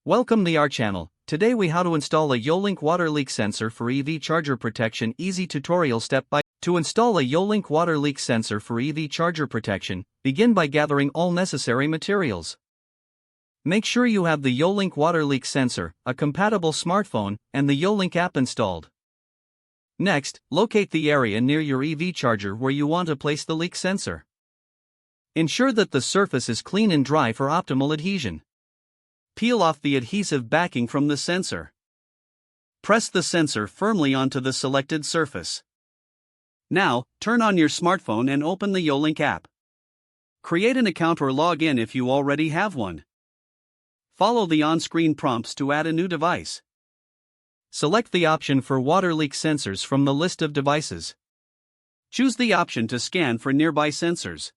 Welcome to our channel. Today we how to install a YoLink water leak sensor for EV charger protection. Easy tutorial step by. To install a YoLink water leak sensor for EV charger protection, begin by gathering all necessary materials. Make sure you have the YoLink water leak sensor, a compatible smartphone, and the YoLink app installed. Next, locate the area near your EV charger where you want to place the leak sensor. Ensure that the surface is clean and dry for optimal adhesion. Peel off the adhesive backing from the sensor. Press the sensor firmly onto the selected surface. Now, turn on your smartphone and open the YoLink app. Create an account or log in if you already have one. Follow the on-screen prompts to add a new device. Select the option for water leak sensors from the list of devices. Choose the option to scan for nearby sensors.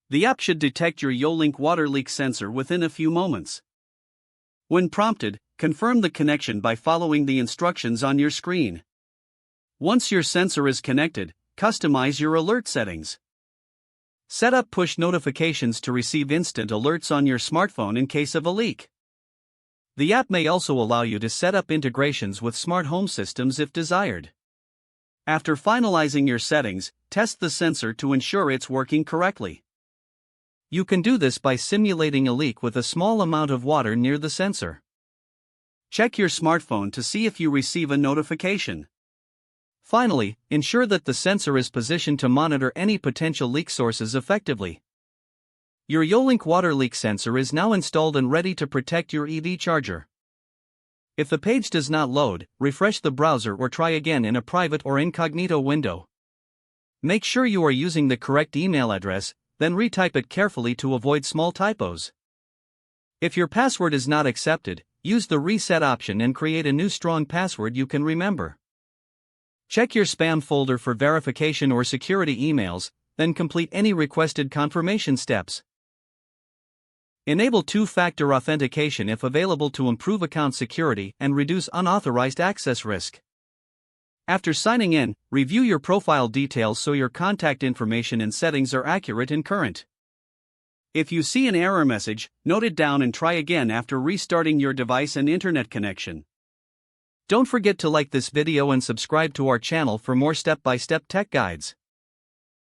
The app should detect your YoLink water leak sensor within a few moments. When prompted, confirm the connection by following the instructions on your screen. Once your sensor is connected, customize your alert settings. Set up push notifications to receive instant alerts on your smartphone in case of a leak. The app may also allow you to set up integrations with smart home systems if desired. After finalizing your settings, test the sensor to ensure it's working correctly. You can do this by simulating a leak with a small amount of water near the sensor. Check your smartphone to see if you receive a notification. Finally, ensure that the sensor is positioned to monitor any potential leak sources effectively. Your YoLink water leak sensor is now installed and ready to protect your EV charger. If the page does not load, refresh the browser or try again in a private or incognito window. Make sure you are using the correct email address, then retype it carefully to avoid small typos. If your password is not accepted, use the reset option and create a new strong password you can remember. Check your spam folder for verification or security emails, then complete any requested confirmation steps. Enable two-factor authentication if available to improve account security and reduce unauthorized access risk. After signing in, review your profile details so your contact information and settings are accurate and current. If you see an error message, note it down and try again after restarting your device and internet connection. Don't forget to like this video and subscribe to our channel for more step-by-step tech guides.